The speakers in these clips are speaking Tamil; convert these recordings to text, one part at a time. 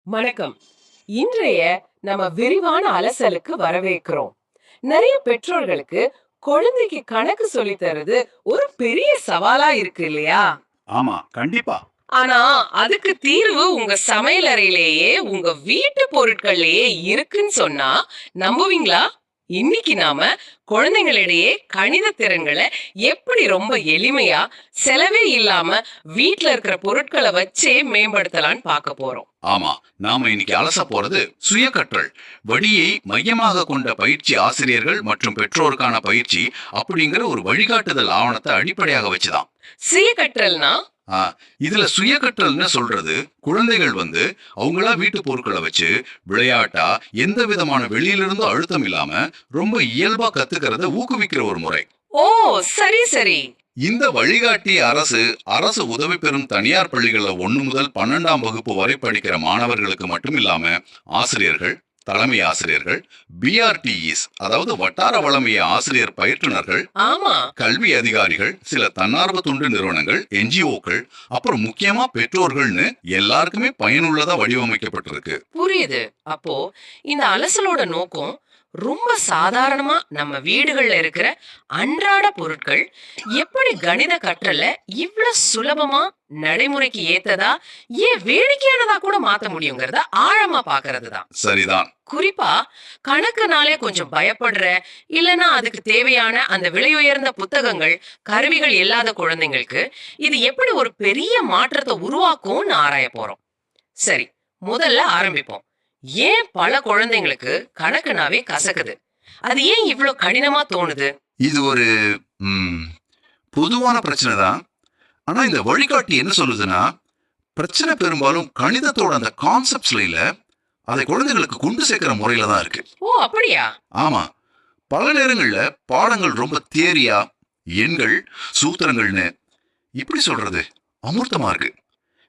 வணக்கம். இன்றைய நம்ம விரிவான அலசலுக்கு வரவேற்கிறோம். நிறைய பெற்றோர்களுக்கு குழந்தைக்கு கணக்கு சொல்லித் தர்றது ஒரு பெரிய சவாலா இருக்கு இல்லையா? ஆமா, கண்டிப்பா. ஆனா அதுக்கு தீர்வு உங்க சமையல் அறையிலேயே உங்க வீட்டு பொருட்கள்லயே இருக்குன்னு சொன்னா நம்புவீங்களா? இன்னைக்கு நாம குழந்தைகளிடையே கணித திறன்களை எப்படி ரொம்ப எளிமையா செலவே இல்லாம வீட்ல இருக்கிற பொருட்களை வச்சே மேம்படுத்தலாம்னு பார்க்க போறோம். ஆமா, நாம இன்னைக்கு அலச போறது சுய கற்றல். வழியை மையமாக கொண்ட பயிற்சி ஆசிரியர்கள் மற்றும் பெற்றோருக்கான பயிற்சி அப்படிங்கிற ஒரு வழிகாட்டுதல் ஆவணத்தை அடிப்படையாக வச்சுதான். சுய கற்றல்னா இதுல சுய கற்றல்னு சொல்றது குழந்தைகள் அவங்களா வீட்டு பொருட்களை வச்சு விளையாட்டா எந்த விதமான வெளியிலிருந்து அழுத்தம் இல்லாம ரொம்ப இயல்பா கத்துக்கிறத ஊக்குவிக்கிற ஒரு முறை. ஓ, சரி சரி. இந்த வழிகாட்டி அரசு உதவி பெறும் தனியார் பள்ளிகள்ல 1 முதல் 12ஆம் வகுப்பு வரை படிக்கிற மாணவர்களுக்கு மட்டும் இல்லாம ஆசிரியர்கள், தலைமை ஆசிரியர்கள், பிஆர்டிஇஸ் அதாவது வட்டார வளமைய ஆசிரியர் பயிற்றுனர்கள், ஆமா, கல்வி அதிகாரிகள், சில தன்னார்வ தொண்டு நிறுவனங்கள், என்ஜிஓக்கள், அப்புறம் முக்கியமா பெற்றோர்கள்னு எல்லாருக்குமே பயனுள்ளதா வடிவமைக்கப்பட்டிருக்கு. புரியுது. அப்போ இந்த அலசலோட நோக்கம் ரொம்ப சாதாரணமா நம்ம வீடுகள்ல இருக்கிற அன்றாட பொருட்கள் எப்படி கணித கற்றல இவ்ளோ சுலபமா நடைமுறைக்கு ஏத்ததா, ஏன் வேடிக்கையானதா கூட மாத்த முடியுங்கிறத ஆழமா பாக்குறதுதான். சரிதான். குறிப்பா கணக்குனாலே கொஞ்சம் பயப்படுற, இல்லனா அதுக்கு தேவையான அந்த விலையுயர்ந்த புத்தகங்கள், கருவிகள் இல்லாத குழந்தைங்களுக்கு இது எப்படி ஒரு பெரிய மாற்றத்தை உருவாக்கும்னு ஆராய போறோம். சரி, முதல்ல ஆரம்பிப்போம். ஏன் பல குழந்தைங்களுக்கு கணக்குனாவே கசக்குது? அது ஏன் இவ்ளோ கடினமா தோணுது? இது ஒரு பொதுவான பிரச்சனை தான். ஆனா இந்த வழிகாட்டி என்ன சொல்லுதுன்னா, பிரச்சனை பெரும்பாலும் கணிதத்தோட அந்த கான்செப்ட்ஸ்ல இல்ல, அதை குழந்தைகளுக்கு கொண்டு சேர்க்கிற முறையில தான் இருக்கு. ஓ, அப்படியா? ஆமா, பல நேரங்கள்ல பாடங்கள் ரொம்ப தியரியா, எண்கள், சூத்திரங்கள்னு இப்படி சொல்றது அமூர்த்தமா இருக்கு.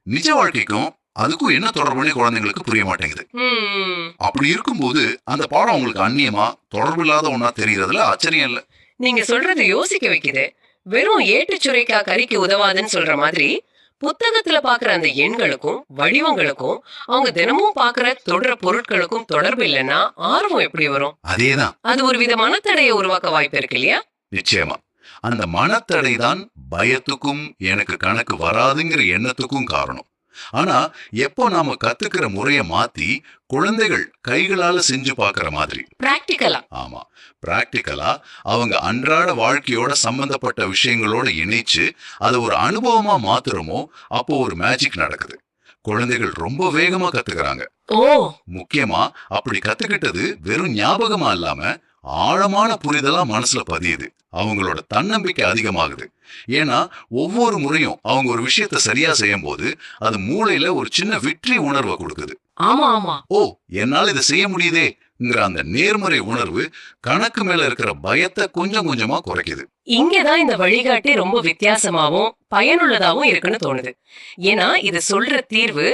நிஜ வாழ்க்கைக்கும் அதுக்கும் என்ன தொடர்புனே குழந்தைங்களுக்கு புரிய மாட்டேங்குது. அப்படி இருக்கும்போது அந்த பாடம் உங்களுக்கு அந்நியமா தொடர்பு இல்லாத ஒன்னா தெரியறதுல ஆச்சரியம் இல்ல. நீங்க சொல்றது யோசிக்க வைக்குது. வெறும் ஏட்டு சுரைக்கா கறிக்கு உதவாதுன்னு சொல்ற மாதிரி புத்தகத்துல பாக்குற அந்த எண்களுக்கும் வடிவங்களுக்கும் அவங்க தினமும் பாக்குற தொடர பொருட்களுக்கும் தொடர்பு இல்லைன்னா ஆர்வம் எப்படி வரும்? அதேதான். அது ஒரு விதமான தடையை உருவாக்க வாய்ப்பு இருக்கு இல்லையா? நிச்சயமா. அந்த மனத்தடை தான் பயத்துக்கும் எனக்கு கணக்கு வராதுங்கிற எண்ணத்துக்கும் காரணம். ஆனா எப்போ நாம கத்துக்கிற முறைய மாத்தி குழந்தைகள் கைகளால செஞ்சு பாக்குற மாதிரி பிராக்டிகலா, ஆமா, பிராக்டிகலா அவங்க அன்றாட வாழ்க்கையோட சம்பந்தப்பட்ட விஷயங்களோட இணைச்சு அதை ஒரு அனுபவமா மாத்துறோமோ அப்போ ஒரு மேஜிக் நடக்குது. குழந்தைகள் ரொம்ப வேகமா கத்துக்கிறாங்க. ஓ, முக்கியமா அப்படி கத்துக்கிட்டது வெறும் ஞாபகமா இல்லாம ஆழமான புரிதலா மனசுல பதியுது. அவங்களோட தன்னம்பிக்கை அதிகமாகுது. ஏன்னா ஒவ்வொரு முறையும் அவங்க ஒரு விஷயத்த சரியா செய்யும் போது அது மூளையில ஒரு சின்ன வெற்றி உணர்வை கொடுக்குது. ஆமா ஆமா. ஓ, என்னால இதை செய்ய முடியுதேங்கிற அந்த நேர்மறை உணர்வு கணக்கு மேல இருக்கிற பயத்தை கொஞ்சம் கொஞ்சமா குறைக்குது. இங்கதான் இந்த வழிகாட்டி ரொம்ப வித்தியாசமாவும் பயனுள்ளதாவும் இருக்குன்னு தோணுது. ஏன்னா இது சொல்ற தீர்வு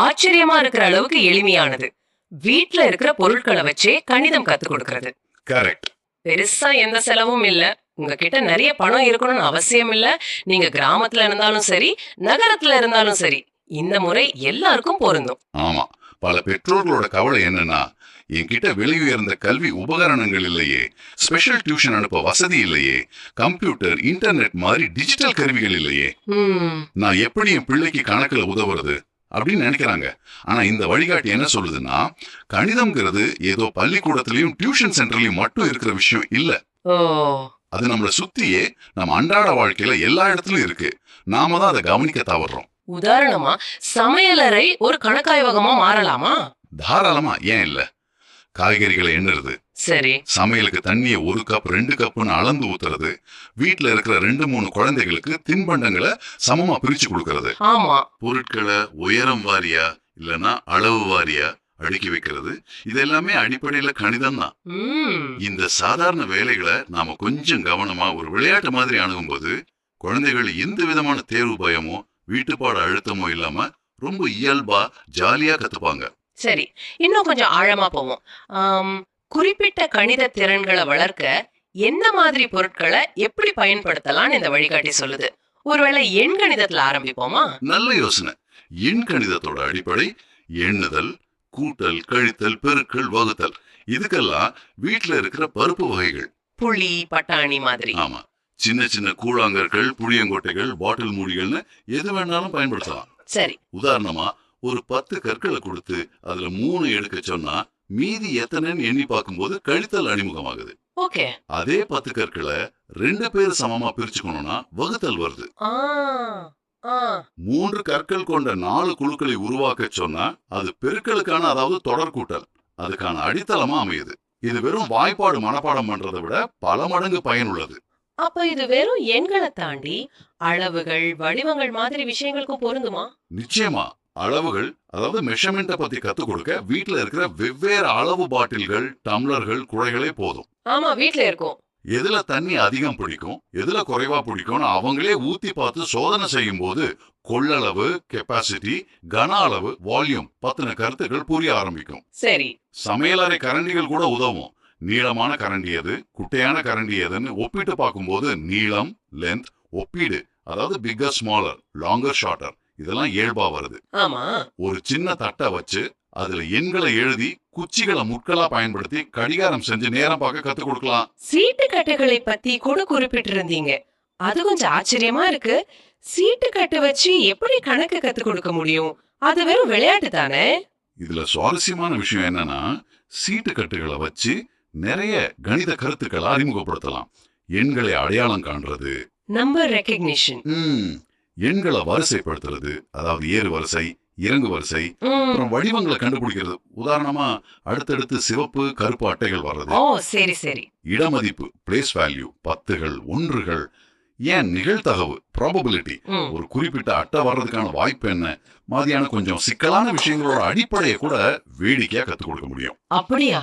ஆச்சரியமா இருக்கிற அளவுக்கு எளிமையானது. வீட்ல இருக்கிற பொருட்களை வச்சே கணிதம் கத்து கொடுக்கறது. கரெக்ட். பெருசா எந்த செலவும் இல்ல. உங்ககிட்ட நிறைய பணம் இருக்கணும்னு அவசியம் இல்ல. நீங்க கிராமத்துல இருந்தாலும் சரி, நகரத்துல இருந்தாலும் சரி, இந்த முறை எல்லாருக்கும் பொருந்தும். ஆமா, பல பெற்றோர்களோட கவலை என்னன்னா, என்கிட்ட விலையுயர்ந்த கல்வி உபகரணங்கள் இல்லையே, ஸ்பெஷல் டியூஷன் அனுப்ப வசதி இல்லையே, கம்ப்யூட்டர், இன்டர்நெட் மாதிரி டிஜிட்டல் கருவிகள் இல்லையே, நான் எப்படி என் பிள்ளைக்கு கணக்குல உதவுறது அப்படின்னு நினைக்கிறாங்க. ஆனா இந்த வழிகாட்டி என்ன சொல்லுதுன்னா, கணிதம்ங்கிறது ஏதோ பள்ளிக்கூடத்திலயும் டியூஷன் சென்டர்லயும் மட்டும் இருக்கிற விஷயம் இல்ல. அது நம்மள சுத்தியே நம்ம அன்றாட வாழ்க்கையில எல்லா இடத்துலயும் இருக்கு. நாம தான் அதை கவனிக்க தவறுறோம். உதாரணமா சமையலறை ஒரு கணக்காய்வகமா மாறலாமா? தாராளமா, ஏன் இல்ல. காய்கறிகளை எண்ணுறது, சரி, சமையலுக்கு தண்ணியை 1 கப் 2 கப்னு அளந்து ஊத்துறது, வீட்டுல இருக்கிற 2-3 குழந்தைகளுக்கு தின்பண்டங்களை சமமா பிரிச்சு கொடுக்கறது, ஆமா, பொருட்களை உயரம் வாரியா இல்லனா அளவு வாரியா அடுக்கி வைக்கிறது, இதெல்லாமே அடிப்படையில கணிதம் தான். இந்த சாதாரண வேலைகளை நாம கொஞ்சம் கவனமா ஒரு விளையாட்டு மாதிரி அணுகும்போது குழந்தைகள் எந்த விதமான தேர்வு பயமோ வீட்டுப்பாட அழுத்தமோ இல்லாம ரொம்ப இயல்பா ஜாலியா கத்துப்பாங்க. சரி, இன்னும் கொஞ்சம் ஆழமா போவோம். குறிப்பிட்ட கணித திறன்களை வளர்க்க என்ன மாதிரி பொருட்களை எப்படி பயன்படுத்தலாம்னு இந்த வழிகாட்டி சொல்லுது. ஒருவேளை எண் கணிதத்துல ஆரம்பிப்போமா? நல்ல யோசனை. எண் கணிதத்தோட அடிப்படை எண்ணுதல், கூட்டல், கழித்தல், பெருக்கல், வகுத்தல். இதுக்கெல்லாம் வீட்ல இருக்கிற பருப்பு வகைகள். புளி, பட்டாணி மாதிரி. ஆமா, சின்ன சின்ன கூழாங்கற்கள், புளியங்கொட்டைகள், பாட்டில் மூடிகள்னு எது வேணாலும் பயன்படுத்தலாம். சரி. உதாரணமா ஒரு 10 கற்களை கொடுத்து அதுல 3 எடுக்க சொன்னா மீதி எத்தனைன்னு எண்ணி பார்க்கும்போது கழித்தல் அறிமுகமாகுது. ஓகே. அதே 10 கற்களை 2 பேர் சமமா பிரிச்சுக்கணும்னா வகுத்தல் வருது. 3 கற்கள் கொண்ட 4 குழுக்களை உருவாக்க சொன்னா அது பெருக்கலுக்கான, அதாவது தொடர் கூட்டல், அதுக்கான அடித்தளமா அமையுது. இது வெறும் வாய்ப்பாடு மனப்பாடம் பண்றதை விட பல மடங்கு பயனுள்ளது. அப்ப இது வெறும் எண்களை தாண்டி அளவுகள், வடிவங்கள் மாதிரி விஷயங்களுக்கும் பொருந்துமா? நிச்சயமா. அளவுகள், அதாவது மெஷர்மெண்ட்டை பத்தி கத்துக் கொடுக்க வீட்ல இருக்கிற வெவ்வேறு அளவு பாட்டில்கள், டம்ளர்கள், குழைகளே போதும். ஆமா, வீட்ல இருக்கும். எதுல தண்ணி அதிகம் பிடிக்கும், எதுல குறைவா பிடிக்கும்னு அவங்களே ஊத்தி பார்த்து சோதனை செய்யும் போது கொள்ளளவு, கெப்பாசிட்டி, கன அளவு, வால்யூம் பத்தின கருத்துக்கள் புரிய ஆரம்பிக்கும். சரி. சமையலறை கரண்டிகள் கூட உதவும். நீளமான கரண்டி எது, குட்டையான கரண்டி எதுன்னு ஒப்பிட்டு பார்க்கும்போது நீளம், லென்த், ஒப்பீடு, அதாவது பிக்கர் ஸ்மாலர், லாங்கர் ஷார்ட்டர், இதெல்லாம் இயல்பா வருது. ஆமா. ஒரு சின்ன தட்டை வச்சு அதுல எண்களை எழுதி குச்சிகளை முட்களா பயன்படுத்தி கடிகாரம் செஞ்சு நேரம் பார்க்க கத்து கொடுக்கலாம். சீட்டு கட்டுகளை பத்தி கூட குறிப்பிட்டிருந்தீங்க. அது கொஞ்சம் ஆச்சரியமா இருக்கு. சீட்டு கட்டு வச்சு எப்படி கணக்கு கத்து கொடுக்க முடியும்? அது வெறும் விளையாட்டு தானே? இதுல சுவாரஸ்யமான விஷயம் என்னன்னா, சீட்டு கட்டுகளை வச்சு நிறைய கணித கருத்துக்களை அறிமுகப்படுத்தலாம். எண்களை அடையாளம் காண்றது, நம்பர் ரெகக்னிஷன், எண்களை வரிசைப்படுத்துறது, அதாவது ஏறு வரிசை, இறங்கு வரிசை, அப்புறம் வடிவங்களை கண்டுபிடிக்கிறது. உதாரணமா அடுத்தடுத்து சிவப்பு, கருப்பு அட்டைகள் வர்றது. ஓ சரி சரி. இடமதிப்பு, பிளேஸ் வேல்யூ, 10கள், 1கள், ஏன் நிகழ்தகவு, ப்ராபபிலிட்டி, ஒரு குறிப்பிட்ட அட்டை வர்றதுக்கான வாய்ப்பு என்ன மாதிரியான கொஞ்சம் சிக்கலான விஷயங்களோட அடிப்படையை கூட வேடிக்கையா கத்துக் கொடுக்க முடியும். அப்படியா?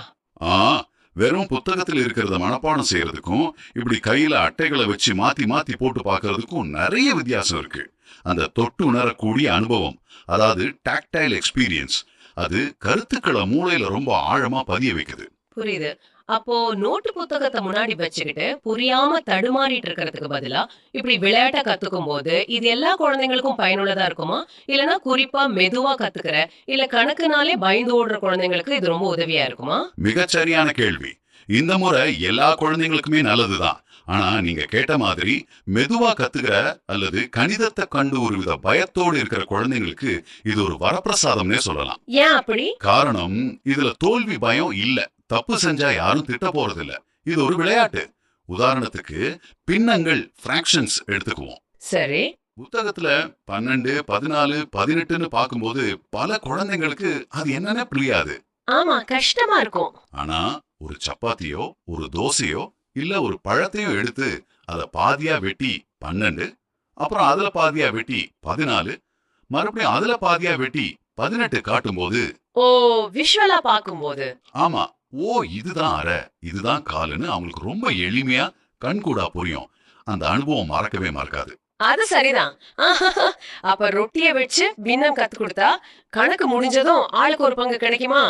வெறும் புத்தகத்தில் இருக்கிறத மனப்பாடம் செய்யறதுக்கும் இப்படி கையில அட்டைகளை வச்சு மாத்தி மாத்தி போட்டு பாக்குறதுக்கும் நிறைய வித்தியாசம் இருக்கு. அந்த தொட்டு உணரக்கூடிய அனுபவம், அதாவது டாக்டைல் எக்ஸ்பீரியன்ஸ், அது கருத்துக்களை மூளையில ரொம்ப ஆழமா பதிய வைக்குது. புரியுது. அப்போ நோட்டு புத்தகத்தை முன்னாடி வச்சுக்கிட்டு புரியாம தடுமாறிட்டு இருக்கிறதுக்கு பதிலா இப்படி விளையாட்டா கத்துக்கும் போது இது எல்லா குழந்தைங்களுக்கும் பயனுள்ளதா இருக்குமா? இல்லனா குறிப்பா மெதுவா கத்துக்கிற, இல்ல கணக்குனாலே பயந்து ஓடுற குழந்தைங்களுக்கு இது ரொம்ப உதவியா இருக்குமா? மிகச்சரியான கேள்வி. இந்த முறை எல்லா குழந்தைங்களுக்குமே நல்லதுதான். ஆனா நீங்க கேட்ட மாதிரி மெதுவா கத்துக்கிற அல்லது கணிதத்தை கண்டு ஒரு வித பயத்தோடு இருக்கிற குழந்தைங்களுக்கு இது ஒரு வரப்பிரசாதம்னே சொல்லலாம். ஏன் அப்படி? காரணம், இதுல தோல்வி பயம் இல்ல. தப்பு செஞ்சா யாரும் திட்ட போறது இல்ல. இது ஒரு விளையாட்டு. உதாரணத்துக்கு பின்னங்கள், ஃபிராக்ஷன்ஸ் எடுத்துக்குவோம். சரி. புத்தகத்துல 12, 14, 18ன்னு பார்க்கும்போது பல குழந்தைங்களுக்கு அது என்னன்னு புரியாது. ஆமா, கஷ்டமா இருக்கும். ஆனா ஒரு சப்பாத்தியோ, ஒரு தோசையோ, இல்ல ஒரு பழத்தையோ எடுத்து அத பாதியா வெட்டி 12, அப்புறம் அதுல பாதியா வெட்டி 14, மறுபடியும் அதுல பாதியா வெட்டி 18 காட்டும்போது, ஓ விஷுவலா பாக்கும்போது, ஆமா, ஓ இதுதான் அரை, இதுதான் காலுன்னு அவங்களுக்கு ரொம்ப எளிமையா கண்கூடா புரியும். அந்த அனுபவம் மறக்கவே மறக்காது. அது சரிதான். அப்ப ரொட்டிய வச்சு பின்னம் கத்து கொடுத்தா கணக்கு முடிஞ்சதும் ஆளுக்கு ஒரு பங்கு கிடைக்குமா?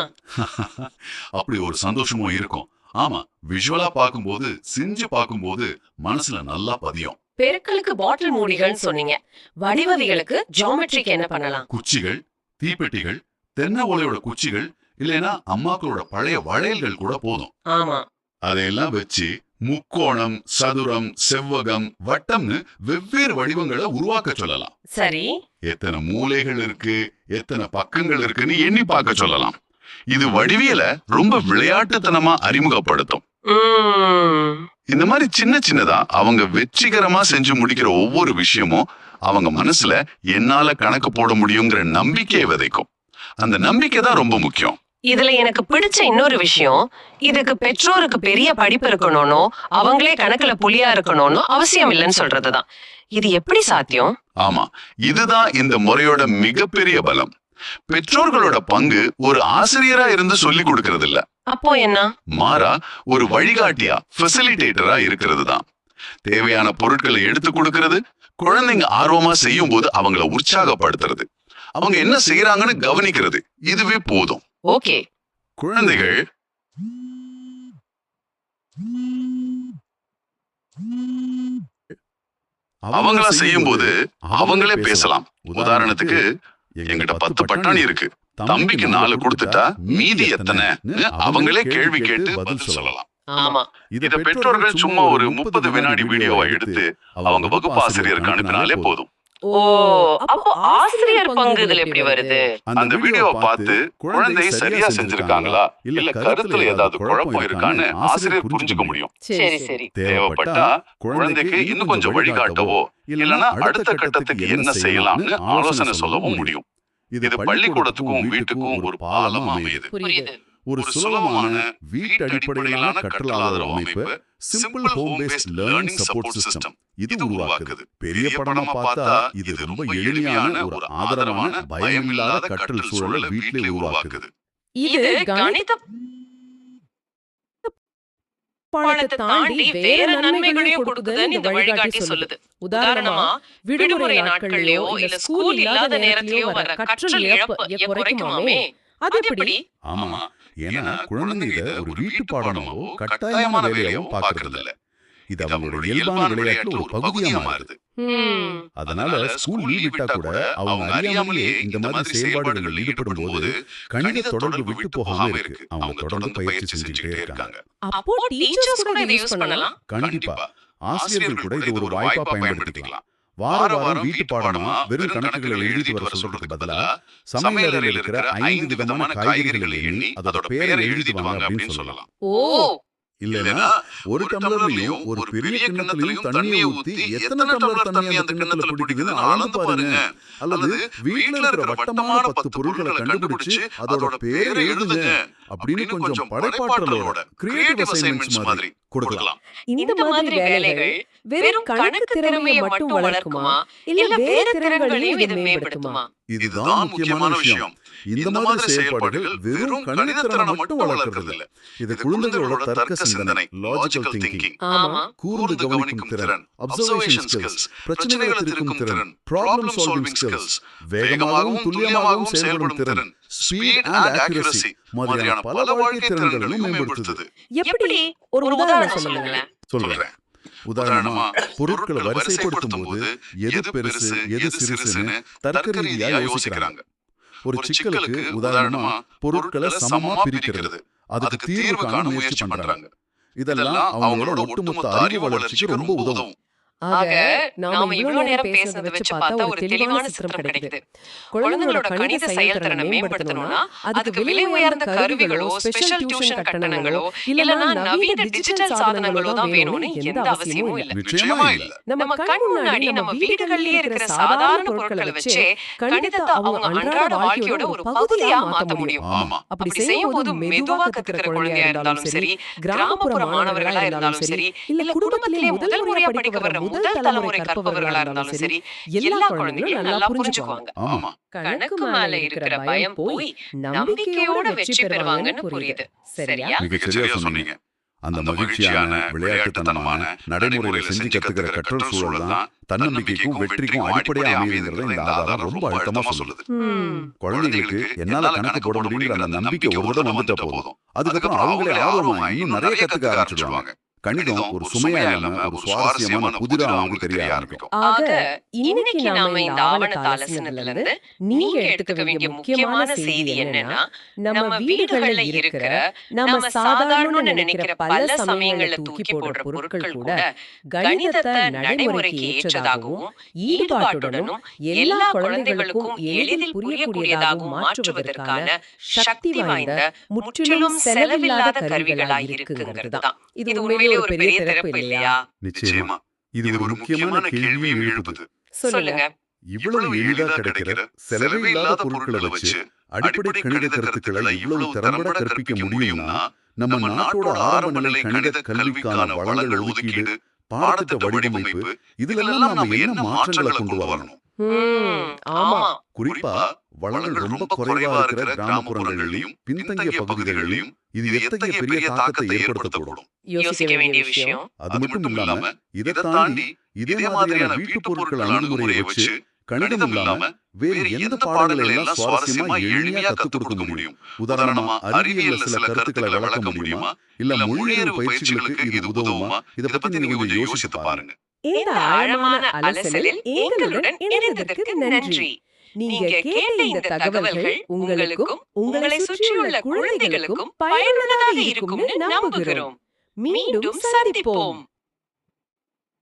அப்படி ஒரு சந்தோஷமும் இருக்கும். ஆமா, விஷுவலா பார்க்கும்போது, செஞ்சு பார்க்கும்போது மனசுல நல்லா பதியும். பெருக்கலுக்கு பாட்டில் மூடிகள் சொன்னீங்க. வடிவவிகளுக்கு ஜியோமெட்ரிக்கு என்ன பண்ணலாம்? குச்சிகள், தீப்பெட்டிகள், தென்னை ஓலையோட குச்சிகள், இல்லைன்னா அம்மாக்களோட பழைய வளையல்கள் கூட போதும். ஆமா. அதையெல்லாம் வச்சு முக்கோணம், சதுரம், செவ்வகம், வட்டம்னு வெவ்வேறு வடிவங்களை உருவாக்க சொல்லலாம். சரி. எத்தனை மூலைகள் இருக்கு, எத்தனை பக்கங்கள் இருக்குன்னு எண்ணி பார்க்க சொல்லலாம். இது வடிவியல ரொம்ப விளையாட்டுத்தனமா அறிமுகப்படுத்தும். இந்த மாதிரி சின்ன சின்னதா அவங்க வெற்றிகரமா செஞ்சு முடிக்கிற ஒவ்வொரு விஷயமும் அவங்க மனசுல என்னால கணக்கு போட முடியுங்கிற நம்பிக்கையை விதைக்கும். அந்த நம்பிக்கை தான் ரொம்ப முக்கியம். இதுல எனக்கு பிடிச்ச இன்னொரு விஷயம், இதுக்கு பெற்றோருக்கு பெரிய படிப்பு இருக்கணும்னோ அவங்களே கணக்குல புலியா இருக்கணும்னோ அவசியம் இல்லைன்னு சொல்றதுதான். இது எப்படி சாத்தியம்? ஆமா, இதுதான் இந்த முறையோட மிகப்பெரிய பலம். பெற்றோர்களோட பங்கு ஒரு ஆசிரியரா இருந்து சொல்லி கொடுக்கறது இல்ல. அப்போ என்ன? மாறா ஒரு வழிகாட்டியா, ஃபெசிலிட்டேட்டரா இருக்கிறது தான். தேவையான பொருட்களை எடுத்து கொடுக்கிறது, குழந்தைங்க ஆர்வமா செய்யும் போது அவங்கள உற்சாகப்படுத்துறது, அவங்க என்ன செய்யறாங்கன்னு கவனிக்கிறது, இதுவே போதும். ஓகே. குழந்தைகள் அவங்களா செய்யும் போது அவங்களே பேசலாம். உதாரணத்துக்கு, எங்கிட்ட 10 பட்டாணி இருக்கு, தம்பிக்கு 4 கொடுத்துட்டா மீதி எத்தனைன்னு அவங்களே கேள்வி கேட்டு பதில் சொல்லலாம். ஆமா. இத பெற்றோர்கள் சும்மா ஒரு 30 வினாடி வீடியோவை எடுத்து அவங்க வகுப்பு ஆசிரியருக்கு அனுப்பினாலே போதும். ஓ, அப்போ ஆசிரியர் பங்கு இதுல எப்படி வருது? அந்த வீடியோவை பார்த்து குழந்தை சரியா செஞ்சிருக்காங்களா இல்ல கருத்துல ஏதாவது குழப்பம் இருக்கான்னு ஆசிரியர் புரிஞ்சுக்க முடியும். சரி சரி. தேவைப்பட்டா குழந்தைக்கு இன்னும் கொஞ்சம் வழிகாட்டவோ இல்லனா அடுத்த கட்டத்துக்கு என்ன செய்யலாம்னு ஆலோசனை சொல்லவும் முடியும். இது பள்ளிக்கூடத்துக்கும் வீட்டுக்கும் ஒரு பாலம் அமையுது. புரியுது. ஒரு சுலபமான வீட்டு அடிப்படையிலான கற்றல் ஆதரவு அமைப்பு simple home based learning support system இது உருவாக்குது. பெரிய படமா பார்த்தா இது ரொம்ப எளிமையான ஒரு ஆதரவான பயமில்லாத கற்றல் சூழலை வீட்டிலே உருவாக்குது. இது கணித பாடத்தை தாண்டி வேற நன்மைகளையும் கொடுக்குதுன்னு இந்த வழிகாட்டி சொல்லுது. உதாரணமா, விடுமுறை நாட்கள்லயோ இல்ல ஸ்கூல் இல்லாத நேரத்திலயோ வர கற்றல் இழப்பு குறைக்குமாமே. அது எப்படி? ஆமா, ஏன்னா குழந்தைங்க இத ஒரு வீட்டு பாடமாவோ கட்டாயமான வேலையாவோ பாக்குறது இல்ல. இது அவங்களுடைய இயல்பான விளையாட்டுல ஒரு பகுதியா மாறுது. அதனால ஸ்கூல் லீவ் விட்டா கூட அவங்க அறியாமலேயே இந்த மாதிரி செயல்பாடுகளில் ஈடுபடும் போது கணித தொடர்பு விட்டு போகாம இருக்கு. அவங்க தொடர்ந்து பயிற்சி செஞ்சுட்டே இருக்காங்க. அப்போ டீச்சர்ஸ் கூட இதை யூஸ் பண்ணலாம். கண்டிப்பா ஆசிரியர்கள் கூட இது ஒரு வாய்ப்பா பயன்படுத்திக்கலாம். வாரம் வீட்டு பாடமா வெறும் கணக்குகளை எழுதி வர சொல்றதுக்கு பதிலா சமையல் அறையில் இருக்கிற 5 விதமான காய்கறிகளை எண்ணி அதோட பேரை எழுதி வாங்க அப்படின்னு சொல்லலாம். ஓ, இல்லனா ஒரு டம்ளர்லயும் ஒரு பெரிய கிண்ணத்திலயும் தண்ணியை ஊத்தி எத்தனை டம்ளர் தண்ணி அந்த கிண்ணத்துல பிடிக்குதுன்னு அளந்து பாருங்க. அல்லது வீட்டுல இருக்கிற வட்டமான 10 பொருட்களை கண்டுபிடிச்சு அதோட பேரை எழுதுங்க அப்படின்னு கொஞ்சம் படைப்பாற்றலோட கிரியேட்டிவ் அசைன்மெண்ட்ஸ் மாதிரி கொடுக்கலாம். இந்த மாதிரி வேலைகள் வெறும் கணக்கு திறமையை மட்டும் வளர்க்குமா இல்ல வேற திறன்களையும் இது மேம்படுத்துமா? இதுதான் முக்கியமான விஷயம். இந்த மாதிரி செயல்பாடுகள் வெறும் கணிதத்திறனை மட்டும் வளர்க்கறது இல்ல. இது குழந்தைகளோட தர்க்க சிந்தனை, லாஜிக்கல் திங்கிங், ஆமா, கூர்ந்து கவனிக்கும் திறன், அப்சர்வேஷன் ஸ்கில்ஸ், பிரச்சனைகளை தீர்க்கும் திறன், ப்ராப்ளம் சால்விங் ஸ்கில்ஸ், வேகமாகவும் துல்லியமாகவும் செயல்படும் திறன், ஸ்பீட் அண்ட் அக்யூரசி மாதிரியான பல வாழ்க்கை திறன்களையும் மேம்படுத்துது. எப்படி? ஒரு உதாரணம் சொல்லுங்களேன். சொல்றேன். உதாரணமா பொருட்களை வரிசைப்படுத்தும் போது எது பெருசு எது சிறுசுன்னு தர்க்க ரீதியா யோசிக்கிறாங்க. ஒரு சிக்கலுக்கு உதாரணமா பொருட்களை சமமா பிரிக்கிறது, அதுக்கு தீர்வு காண முயற்சி பண்றாங்க. இதெல்லாம் அவங்களோட ஒட்டுமொத்த அறிவு வளர்ச்சிக்கு ரொம்ப உதவும். ஆக நாம இவ்வளவு நேரம் பேசுனதை வச்சு பார்த்தா ஒரு தெளிவான சித்திரம் கிடைக்குது. குழந்தைகளோட கணித செயல்திறனை மேம்படுத்தணும்னா அதுக்கு விலை உயர்ந்த கருவிகளோ ஸ்பெஷல் டியூஷன் கட்டணங்களோ இல்லனா நவீன டிஜிட்டல் சாதனங்களோ தான் வேணும்னு எந்த அவசியமும் இல்ல. நிச்சயமா இல்ல. நம்ம கண் முன்னாடி நம்ம வீடுகள்லயே இருக்கிற சாதாரண பொருட்களை வச்சே கணிதத்தை அவங்க அன்றாட வாழ்க்கையோட ஒரு பகுதியா மாத்த முடியும். ஆமா, அப்படி செய்யும் போது மெதுவா கத்துக்கிற குழந்தையா இருந்தாலும் சரி, கிராமப்புற மாணவர்களா இருந்தாலும் சரி, இல்ல குடும்பத்திலே முதல் முறையா படிக்க வர்ற முதல் தலைமுறை கற்பவர்களா இருந்தாலும் சரி, எல்லா குழந்தைகளும் நல்லா புரிஞ்சுக்குவாங்க. ஆமா, கணக்கு மேல இருக்கிற பயம் போய் நம்பிக்கையோட வெற்றி பெறுவாங்கன்னு புரியுது. சரியா? மிக சரியா சொன்னீங்க. அந்த மகிழ்ச்சியான விளையாட்டுத்தனமான நடைமுறையில செஞ்சு கத்துக்கிற கற்றல் சூழல் தான் தன்னம்பிக்கைக்கும் வெற்றிக்கும் அடிப்படையா அமையுங்கிறத இந்த ஆதாரம் ரொம்ப அழுத்தமா சொல்லுது. குழந்தைகளுக்கு என்னால கணக்கு போட முடியுங்கிற அந்த நம்பிக்கை ஒரு தடவை வந்துட்டா போதும். அதுக்கப்புறம் அவங்களே ஆர்வமா இன்னும் நிறைய கத்துக்க ஆரம்பிச்சிடுவாங்க. கணிதம் ஒரு சுமையா இல்லாம ஒரு சுவாரஸ்யமான புதிரா அவங்களுக்கு தெரிய ஆரம்பிக்கும். ஆக இன்னைக்கு நாம இந்த ஆவணத்தை அலசினதுல இருந்து நீங்க எடுத்துக்க வேண்டிய முக்கியமான செய்தி என்னன்னா, நம்ம வீடுகள்ல இருக்கிற நம்ம சாதாரணன்னு நினைக்கிற பல சமயங்கள்ல தூக்கி போடுற பொருட்கள் கூட கணிதத்தை நடைமுறைக்கு ஏற்றதாகவும் ஈடுபாட்டுடனும் எல்லா குழந்தைகளுக்கும் எளிதில் புரியக்கூடியதாகவும் மாற்றுவதற்கான சக்தி வாய்ந்த முற்றிலும் செலவில்லாத கருவிகளாய் இருக்குங்கிறதுதான். இது உண்மையிலே ஒரு பெரிய திறப்பு இல்லையா? நிச்சயமா இது ஒரு முக்கியமான கேள்வியை எழுப்புது. சொல்லுங்க. இவ்வளவு எளிதா கிடைக்கிற செலவே இல்லாத பொருட்களை வச்சு அடிப்படை கணித கருத்துக்களை இவ்வளவு திறம்பட கற்பிக்க முடியும்னா நம்ம நாட்டோட ஆரம்ப நிலை கணித கல்விக்கான வளங்கள் ஒதுக்கீடு, பாடத்திட்ட வடிவமைப்பு, இதுல எல்லாம் நாம என்ன மாற்றங்களை கொண்டு வரணும்? ஆமா, குறிப்பா வளங்கள் ரொம்ப குறைவா இருக்கிற கிராமப்புறங்களிலும் பின்தங்கிய பகுதிகளிலும் இது எத்தகைய பெரிய தாக்கத்தை ஏற்படுத்தக்கூடும்? யோசிக்க வேண்டிய விஷயம். அது மட்டும் இல்லாம இதை தாண்டி இதே மாதிரியான வீட்டு பொருட்கள் அணுகுமுறையை வச்சு கணிதம் இல்லாம வேறு எந்த பாடங்களை எல்லாம் சுவாரஸ்யமா எளிமையா கத்துக் கொடுக்க முடியும்? உதாரணமா அறிவியல்ல சில கருத்துக்களை விளக்க முடியுமா? இல்ல மொழியறிவு பயிற்சிகளுக்கு இது உதவுமா? இதை பத்தி நீங்க கொஞ்சம் யோசித்து பாருங்க. இந்த ஆழமான அலசலில் எங்களுடன் இணைந்ததற்கு நன்றி. நீங்க கேட்ட இந்த தகவல்கள் உங்களுக்கும் உங்களை சுற்றியுள்ள குழந்தைகளுக்கும் பயனுள்ளதாக இருக்கும்னு நம்புகிறோம். மீண்டும் சந்திப்போம்.